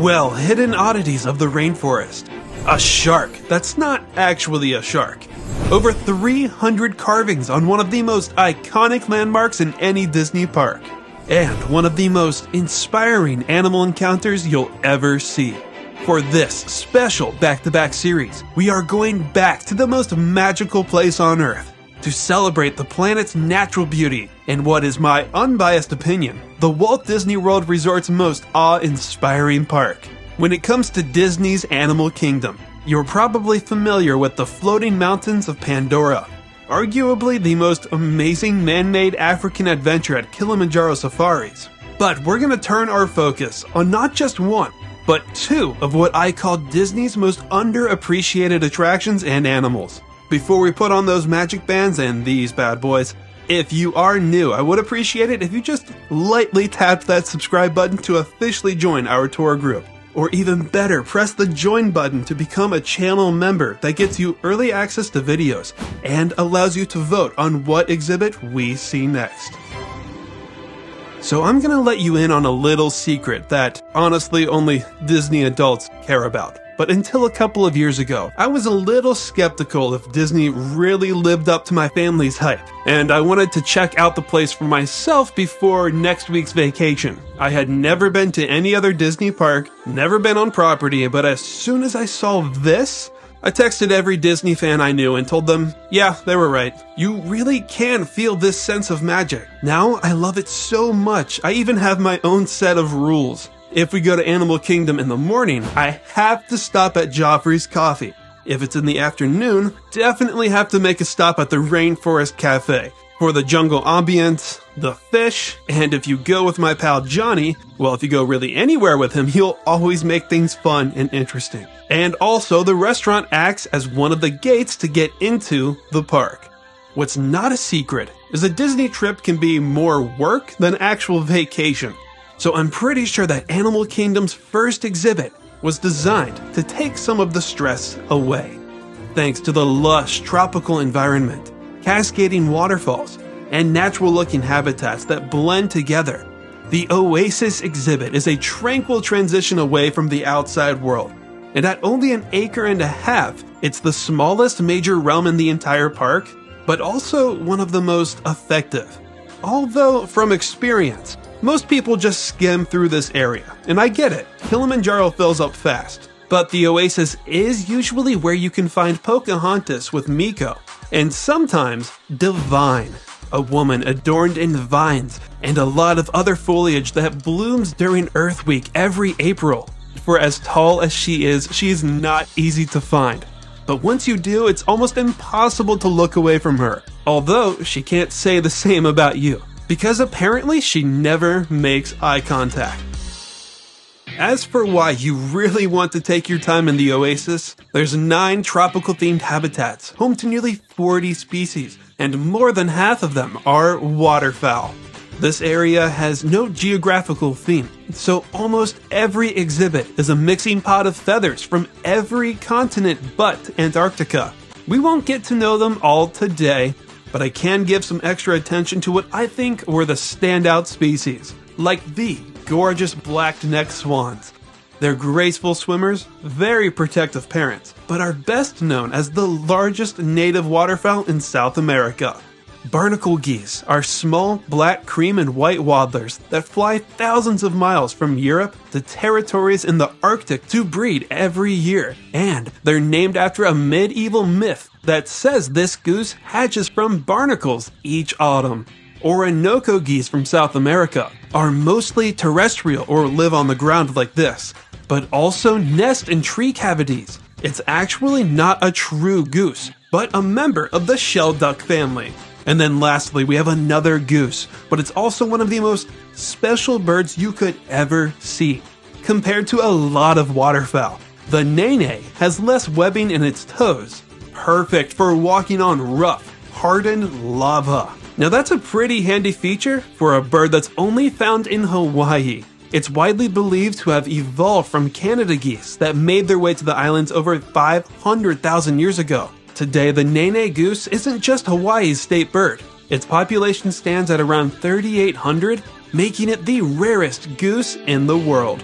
Well, hidden oddities of the rainforest. A shark that's not actually a shark. Over 300 carvings on one of the most iconic landmarks in any Disney park. And one of the most inspiring animal encounters you'll ever see. For this special back-to-back series, we are going back to the most magical place on Earth to celebrate the planet's natural beauty and what is my unbiased opinion, the Walt Disney World Resort's most awe-inspiring park. When it comes to Disney's Animal Kingdom, you're probably familiar with the floating mountains of Pandora, arguably the most amazing man-made African adventure at Kilimanjaro Safaris. But we're going to turn our focus on not just one, but two of what I call Disney's most underappreciated attractions and animals. Before we put on those magic bands and these bad boys, if you are new, I would appreciate it if you just lightly tapped that subscribe button to officially join our tour group. Or even better, press the join button to become a channel member that gets you early access to videos and allows you to vote on what exhibit we see next. So I'm gonna let you in on a little secret that honestly only Disney adults care about. But until a couple of years ago, I was a little skeptical if Disney really lived up to my family's hype, and I wanted to check out the place for myself before next week's vacation. I had never been to any other Disney park, never been on property, but as soon as I saw this, I texted every Disney fan I knew and told them, yeah, they were right. You really can feel this sense of magic. Now I love it so much, I even have my own set of rules. If we go to Animal Kingdom in the morning, I have to stop at Joffrey's Coffee. If it's in the afternoon, definitely have to make a stop at the Rainforest Cafe for the jungle ambience, the fish, and if you go with my pal Johnny, well, if you go really anywhere with him, he'll always make things fun and interesting. And also, the restaurant acts as one of the gates to get into the park. What's not a secret is a Disney trip can be more work than actual vacation. So I'm pretty sure that Animal Kingdom's first exhibit was designed to take some of the stress away. Thanks to the lush tropical environment, cascading waterfalls, and natural-looking habitats that blend together, the Oasis exhibit is a tranquil transition away from the outside world. And at only 1.5 acres, it's the smallest major realm in the entire park, but also one of the most effective. Although, from experience, most people just skim through this area, and I get it, Kilimanjaro fills up fast. But the Oasis is usually where you can find Pocahontas with Miko, and sometimes Divine, a woman adorned in vines and a lot of other foliage that blooms during Earth Week every April. For as tall as she is not easy to find. But once you do, it's almost impossible to look away from her, although she can't say the same about you. Because apparently she never makes eye contact. As for why you really want to take your time in the Oasis, there's 9 tropical-themed habitats, home to nearly 40 species, and more than half of them are waterfowl. This area has no geographical theme, so almost every exhibit is a mixing pot of feathers from every continent but Antarctica. We won't get to know them all today, but I can give some extra attention to what I think were the standout species, like the gorgeous black-necked swans. They're graceful swimmers, very protective parents, but are best known as the largest native waterfowl in South America. Barnacle geese are small black, cream, and white waddlers that fly thousands of miles from Europe to territories in the Arctic to breed every year, and they're named after a medieval myth that says this goose hatches from barnacles each autumn. Orinoco geese from South America are mostly terrestrial or live on the ground like this, but also nest in tree cavities. It's actually not a true goose, but a member of the shell duck family. And then lastly, we have another goose, but it's also one of the most special birds you could ever see. Compared to a lot of waterfowl, the nene has less webbing in its toes, perfect for walking on rough, hardened lava. Now that's a pretty handy feature for a bird that's only found in Hawaii. It's widely believed to have evolved from Canada geese that made their way to the islands over 500,000 years ago. Today, the nene goose isn't just Hawaii's state bird. Its population stands at around 3,800, making it the rarest goose in the world.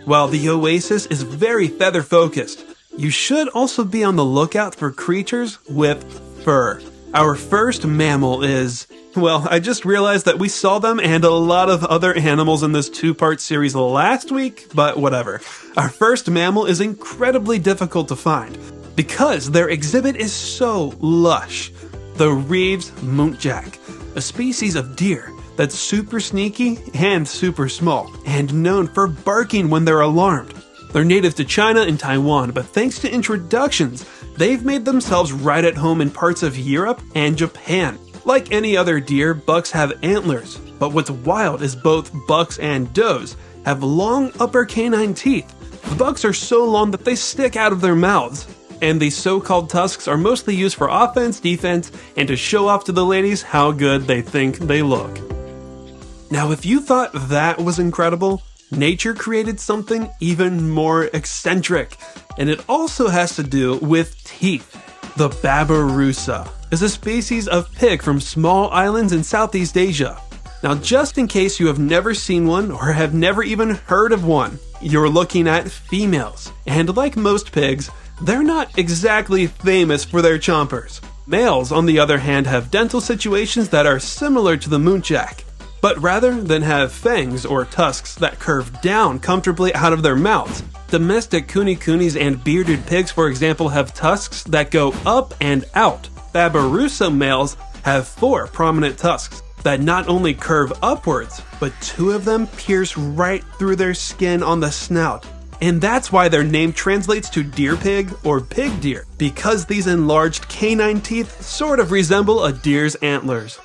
While the Oasis is very feather-focused, you should also be on the lookout for creatures with fur. Our first mammal is... Well, I just realized that we saw them and a lot of other animals in this two-part series last week, but whatever. Our first mammal is incredibly difficult to find because their exhibit is so lush. The Reeves muntjac, a species of deer that's super sneaky and super small, and known for barking when they're alarmed. They're native to China and Taiwan, but thanks to introductions, they've made themselves right at home in parts of Europe and Japan. Like any other deer, bucks have antlers, but what's wild is both bucks and does have long upper canine teeth. The bucks are so long that they stick out of their mouths, and these so-called tusks are mostly used for offense, defense, and to show off to the ladies how good they think they look. Now, if you thought that was incredible, nature created something even more eccentric, and it also has to do with teeth. The babirusa is a species of pig from small islands in Southeast Asia. Now, just in case you have never seen one or have never even heard of one, you're looking at females. And like most pigs, they're not exactly famous for their chompers. Males, on the other hand, have dental situations that are similar to the muntjac. But rather than have fangs or tusks that curve down comfortably out of their mouths, domestic kune-kunes and bearded pigs, for example, have tusks that go up and out. Babirusa males have 4 prominent tusks that not only curve upwards, but 2 of them pierce right through their skin on the snout. And that's why their name translates to deer pig or pig deer, because these enlarged canine teeth sort of resemble a deer's antlers.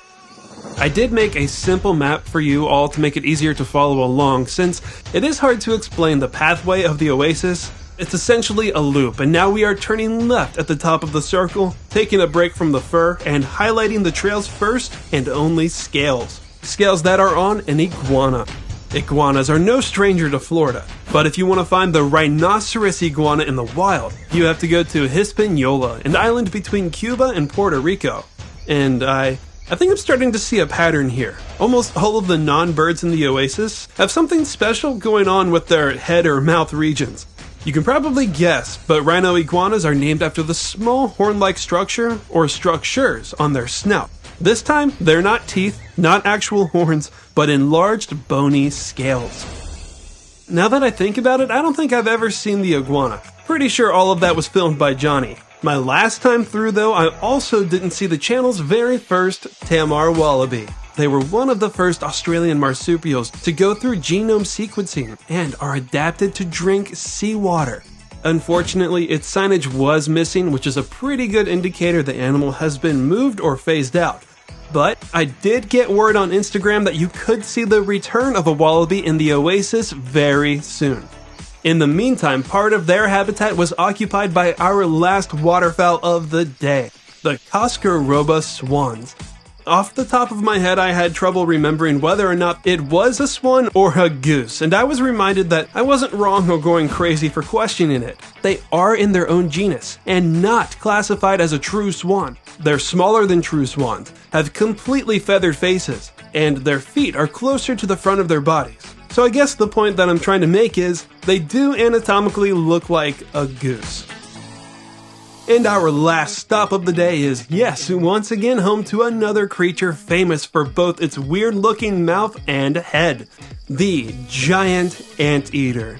I did make a simple map for you all to make it easier to follow along, since it is hard to explain the pathway of the Oasis. It's essentially a loop, and now we are turning left at the top of the circle, taking a break from the fur, and highlighting the trail's first and only scales. Scales that are on an iguana. Iguanas are no stranger to Florida, but if you want to find the rhinoceros iguana in the wild, you have to go to Hispaniola, an island between Cuba and Puerto Rico. And I think I'm starting to see a pattern here. Almost all of the non-birds in the Oasis have something special going on with their head or mouth regions. You can probably guess, but rhino iguanas are named after the small horn-like structure or structures on their snout. This time, they're not teeth, not actual horns, but enlarged bony scales. Now that I think about it, I don't think I've ever seen the iguana. Pretty sure all of that was filmed by Johnny. My last time through, though, I also didn't see the channel's very first Tamar wallaby. They were one of the first Australian marsupials to go through genome sequencing and are adapted to drink seawater. Unfortunately, its signage was missing, which is a pretty good indicator the animal has been moved or phased out. But I did get word on Instagram that you could see the return of a wallaby in the Oasis very soon. In the meantime, part of their habitat was occupied by our last waterfowl of the day, the Cascaroba swans. Off the top of my head, I had trouble remembering whether or not it was a swan or a goose, and I was reminded that I wasn't wrong or going crazy for questioning it. They are in their own genus, and not classified as a true swan. They're smaller than true swans, have completely feathered faces, and their feet are closer to the front of their bodies. So I guess the point that I'm trying to make is, they do anatomically look like a goose. And our last stop of the day is, yes, once again home to another creature famous for both its weird-looking mouth and head, the giant anteater.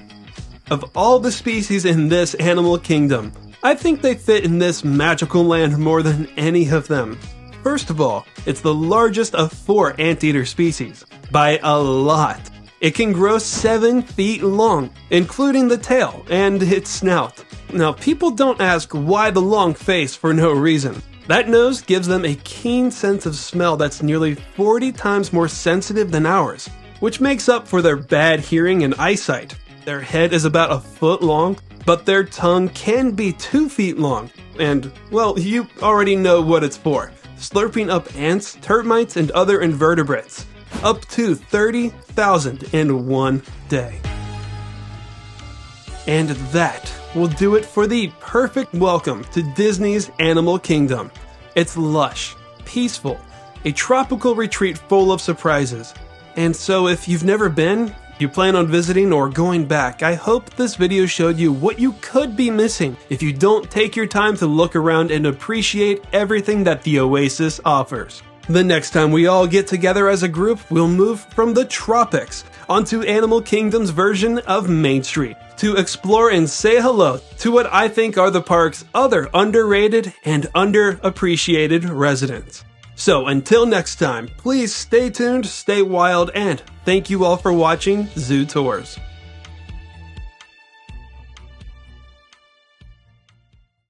Of all the species in this animal kingdom, I think they fit in this magical land more than any of them. First of all, it's the largest of 4 anteater species, by a lot. It can grow 7 feet long, including the tail and its snout. Now, people don't ask why the long face for no reason. That nose gives them a keen sense of smell that's nearly 40 times more sensitive than ours, which makes up for their bad hearing and eyesight. Their head is about a foot long, but their tongue can be 2 feet long. And, well, you already know what it's for. Slurping up ants, termites, and other invertebrates. Up to 30,000 in one day. And that will do it for the perfect welcome to Disney's Animal Kingdom. It's lush, peaceful, a tropical retreat full of surprises. And so if you've never been, you plan on visiting or going back, I hope this video showed you what you could be missing if you don't take your time to look around and appreciate everything that the Oasis offers. The next time we all get together as a group, we'll move from the tropics onto Animal Kingdom's version of Main Street to explore and say hello to what I think are the park's other underrated and underappreciated residents. So until next time, please stay tuned, stay wild, and thank you all for watching Zoo Tours.